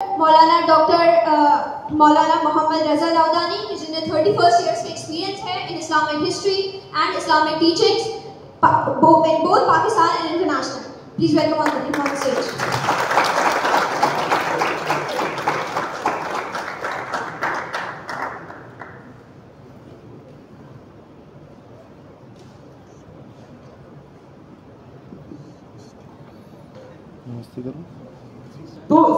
Maulana Dr. Maulana Muhammad Raza Laudani, who's in the 31st year of experience here in Islamic history and Islamic teachings, in both Pakistan and international. Please welcome on the stage. تو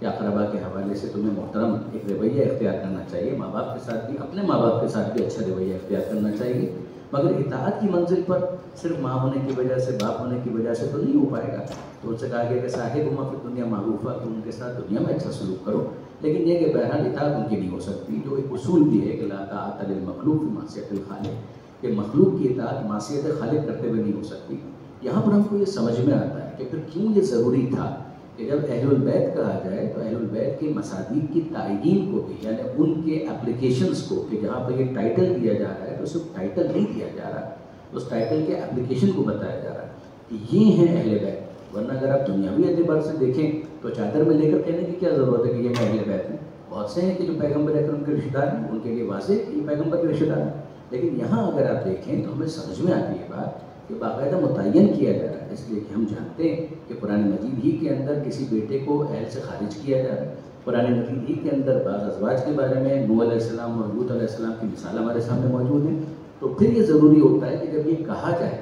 کہ اقربا کے حوالے سے تمہیں محترم ایک رویہ اختیار کرنا چاہیے، ماں باپ کے ساتھ بھی، اپنے ماں باپ کے ساتھ بھی اچھا رویہ اختیار کرنا چاہیے، مگر اطاعت کی منزل پر صرف ماں ہونے کی وجہ سے، باپ ہونے کی وجہ سے تو نہیں ہو پائے گا۔ تو ان سے کہا گیا کہ صاحب ما فی دنیا معروفہ، تم ان کے ساتھ دنیا میں اچھا سلوک کرو، لیکن یہ کہ بہرحال اطاعت ان کی نہیں ہو سکتی، جو ایک اصول بھی ہے کہ لا طاعۃ للمخلوق فی معصیۃ الخالق، کہ مخلوق کی اطاعت معصیت خالق کرتے ہوئے نہیں ہو سکتی۔ یہاں پر ہم کو یہ سمجھ میں آتا ہے کہ پھر کیوں یہ ضروری تھا کہ جب اہل البیت کہا جائے تو اہل البیت کے مصادیق کی تعیین کو بھی، یعنی ان کے اپلیکیشنز کو، کہ جہاں پر یہ ٹائٹل دیا جا رہا ہے تو صرف ٹائٹل نہیں دیا جا رہا، اس ٹائٹل کے اپلیکیشن کو بتایا جا رہا ہے کہ یہ ہیں اہل بیت۔ ورنہ اگر آپ دنیاوی اعتبار سے دیکھیں تو چادر میں لے کر کہنے کی کیا ضرورت ہے کہ یہ میں اہل بیت ہیں؟ بہت سے ہیں کہ جو پیغمبر اکرم کے رشتہ دار ہیں، ان کے لیے واضح ہے کہ یہ پیغمبر کے رشتہ دار ہیں، لیکن یہاں اگر آپ دیکھیں تو ہمیں سمجھ میں آتی ہے بات کہ باقاعدہ متعین کیا جا رہا ہے، اس لیے کہ ہم جانتے ہیں کہ قرآن مجید ہی کے اندر کسی بیٹے کو اہل سے خارج کیا جا رہا ہے، قرآن مجید ہی کے اندر بعض ازواج کے بارے میں، نوح علیہ السلام اور لوط علیہ السلام کی مثال ہمارے سامنے موجود ہیں۔ تو پھر یہ ضروری ہوتا ہے کہ جب یہ کہا جائے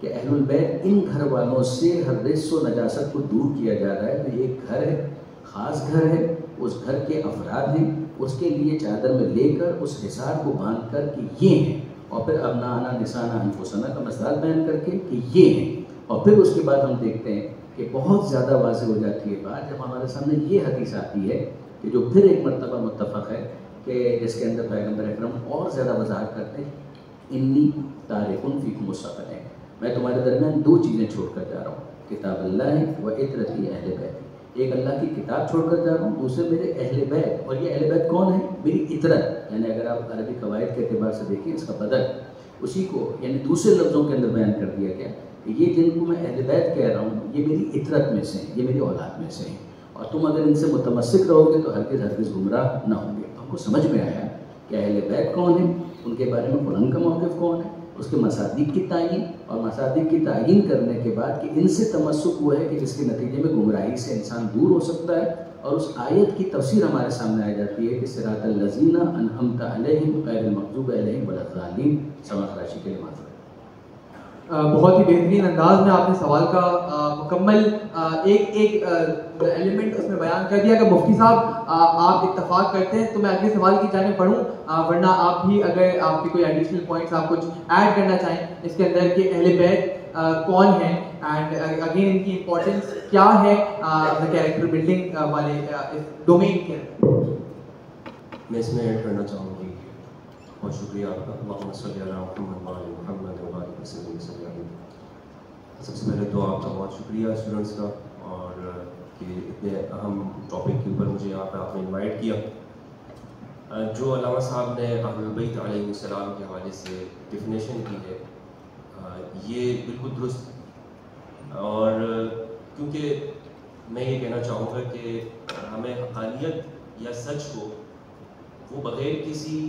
کہ اہل البیت ان گھر والوں سے ہر رجس و نجاست کو دور کیا جا رہا ہے، تو یہ ایک گھر ہے، خاص گھر ہے، اس گھر کے افراد ہیں، اس کے لیے چادر میں لے کر اس حصار کو باندھ کر کہ یہ ہیں، اور پھر ابنانا نسانا انفسنا کا مسئلہ بیان کر کے کہ یہ ہیں، اور پھر اس کے بعد ہم دیکھتے ہیں کہ بہت زیادہ واضح ہو جاتی ہے بات جب ہمارے سامنے یہ حدیث آتی ہے کہ جو پھر ایک مرتبہ متفق ہے کہ جس کے اندر پیغمبر اکرم اور زیادہ وضاحت کرتے ہیں، انی تارکن فیکم الثقلین، میں تمہارے درمیان دو چیزیں چھوڑ کر جا رہا ہوں، کتاب اللہ و عطرتی اہل بیت، ایک اللہ کی کتاب چھوڑ کر جا رہا ہوں، دوسرے میرے اہل بیت، اور یہ اہل بیت کون ہے؟ میری عطرت، یعنی اگر آپ عربی قواعد کے اعتبار سے دیکھیں اس کا بدل اسی کو یعنی دوسرے لفظوں کے اندر بیان کر دیا گیا کہ یہ جن کو میں اہل بیت کہہ رہا ہوں یہ میری عطرت میں سے ہیں، یہ میری اولاد میں سے ہیں، اور تم اگر ان سے متمسک رہو گے تو ہرگز گمراہ نہ ہوں گے۔ تو ہم کو سمجھ میں آیا کہ اہل بیت کون ہیں، ان کے بارے میں قرآن کا موقف کون ہے، اس کے مصادیق کی تعین، اور مصادیق کی تعین کرنے کے بعد کہ ان سے تمسک وہ ہے کہ جس کے نتیجے میں گمراہی سے انسان دور ہو سکتا ہے، اور اس آیت کی تفسیر ہمارے سامنے آ جاتی ہے کہ صراط الذین انعمت علیہم غیر المغضوب علیہم ولا الضالین، سبق راشی کے نماز۔ بہت ہی بہترین انداز میں آپ نے سوال کا مکمل ایک ایلیمنٹ اس میں بیان کر دیا کہ مفتی صاحب آپ اتفاق کرتے ہیں تو میں اگلے سوال کی جانب بڑھوں، ورنہ آپ بھی اگر آپ کے کوئی ایڈیشنل پوائنٹس آپ کچھ ایڈ کرنا چاہیں اس کے اندر کہ اہل بیت کون ہیں اینڈ اگین ان کی امپورٹنس کیا ہے کیریکٹر بلڈنگ والے ڈومین کے اندر۔ میں اس میں ایڈ کرنا چاہوں گی، بہت شکریہ آپ کا، اللہم صلی علی محمد وعلی محمد وبارک وسلم وسلم۔ سب سے پہلے تو آپ کا بہت شکریہ اسٹوڈنٹس کا، اور کہ اتنے اہم ٹاپک کے اوپر مجھے یہاں پہ آپ نے انوائٹ کیا۔ جو علامہ صاحب نے اہل البیت علیہ السلام کے حوالے سے ڈیفینیشن کی ہے یہ بالکل درست، اور کیونکہ میں یہ کہنا چاہوں گا کہ ہمیں حقانیت یا سچ کو وہ بغیر کسی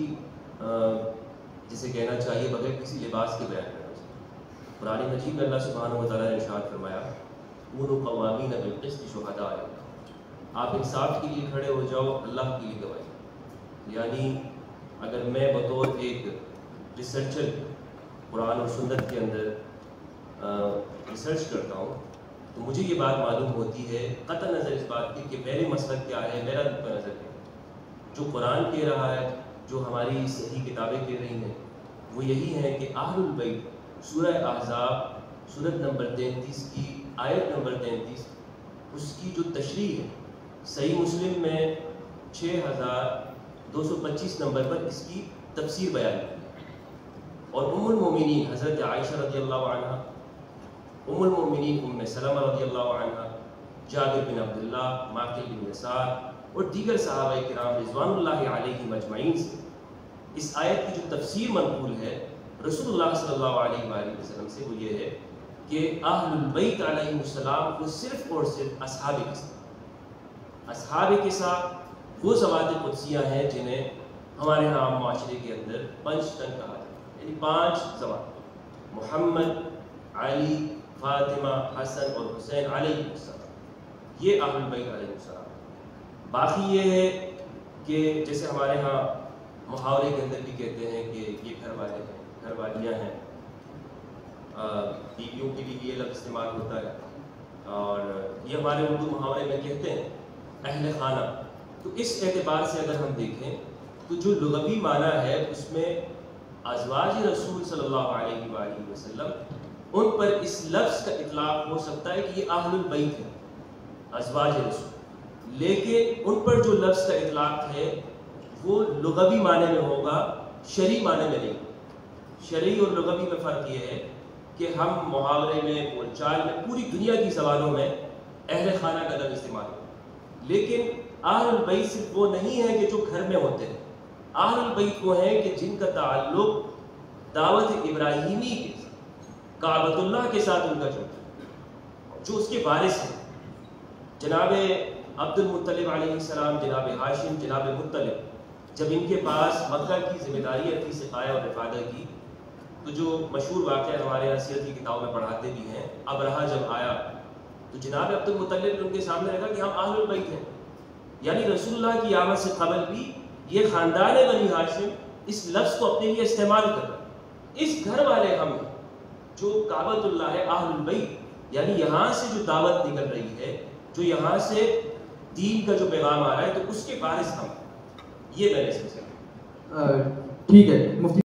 جسے کہنا چاہیے بغیر کسی لباس کے بیان کرنا چاہیے۔ قرآن مجید میں اللہ سبحانہ و تعالیٰ نے ارشاد فرمایا کونوا قوامین بالقسط شہداء للہ، آپ انصاف کے لیے کھڑے ہو جاؤ اللہ کے لیے گواہی۔ یعنی اگر میں بطور ایک ریسرچر قرآن اور سنت کے اندر ریسرچ کرتا ہوں تو مجھے یہ بات معلوم ہوتی ہے قطع نظر اس بات کی کہ میرے مسلک کیا ہے، میرا نقطہ نظر کیا ہے، جو قرآن کہہ رہا ہے، جو ہماری صحیح کتابیں کہہ رہی ہیں وہ یہی ہے کہ اہل البیت سورہ احزاب سورت نمبر 33 کی آیت نمبر 33 اس کی جو تشریح ہے صحیح مسلم میں 6225 نمبر پر اس کی تفسیر بیان کی ہے، اور ام المومنین حضرت عائشہ رضی اللہ عنہ، ام المومنین ام سلمہ رضی اللہ عنہ، جابر بن عبداللہ، ماقل بن یسار اور دیگر صحابہ کرام رضوان اللہ علیہم اجمعین سے اس آیت کی جو تفسیر منقول ہے رسول اللہ صلی اللہ علیہ وآلہ وسلم سے وہ یہ ہے کہ اہل البیت علیہ السلام وہ صرف اور صرف اصحاب کے ساتھ وہ ذوات قدسیہ ہیں جنہیں ہمارے ہاں عام معاشرے کے اندر پنچ تن کہا جاتا ہے، یعنی 5 ذوات، محمد، علی، فاطمہ، حسن اور حسین علیہ السلام، یہ اہل البیت علیہ السلام۔ باقی یہ ہے کہ جیسے ہمارے ہاں محاورے کے اندر بھی کہتے ہیں کہ یہ گھر والے ہیں، گھر والیاں ہیں، بیویوں کے لیے یہ لفظ استعمال ہوتا ہے، اور یہ ہمارے اردو محاورے میں کہتے ہیں اہل خانہ. تو اس اعتبار سے اگر ہم دیکھیں تو جو لغوی معنی ہے اس میں ازواج رسول صلی اللہ علیہ وآلہ وسلم ان پر اس لفظ کا اطلاق ہو سکتا ہے کہ یہ اہل البیت ہے ازواج رسول, لیکن ان پر جو لفظ کا اطلاق ہے وہ لغوی معنی میں ہوگا, شرعی معنی میں نہیں. شرعی اور لغوی میں فرق یہ ہے کہ ہم محاورے میں, بول چال میں, پوری دنیا کی زبانوں میں اہل خانہ کا لفظ استعمال ہوتا ہے, لیکن اہل البیت صرف وہ نہیں ہے کہ جو گھر میں ہوتے ہیں. اہل البیت وہ ہیں کہ جن کا تعلق دعوت ابراہیمی کے کعبۃ اللہ کے ساتھ ان کا جو اس کے وارث ہیں. جناب عبد المطلب علیہ السلام, جناب ہاشم, جناب مطلب, جب ان کے پاس مکہ کی ذمہ داری رکھی سقایا اور حفاظت کی, تو جو مشہور واقعہ ہمارے یہاں سیرت کی کتابوں میں پڑھاتے بھی ہیں, ابرہہ جب آیا تو جناب عبد المطلب نے ان کے سامنے رکھا کہ ہم اہل البیت ہیں, یعنی رسول اللہ کی آمد سے قبل بھی یہ خاندان بنی ہاشم اس لفظ کو اپنے لیے استعمال کر رہا. اس گھر والے ہم ہیں جو کعبۃ اللہ ہے, اہل البیت, یعنی یہاں سے جو دعوت نکل رہی ہے, جو یہاں سے دین کا جو پیغام آ رہا ہے, تو اس کے وارث ہم. یہ میں نے سمجھا. ٹھیک ہے مفتی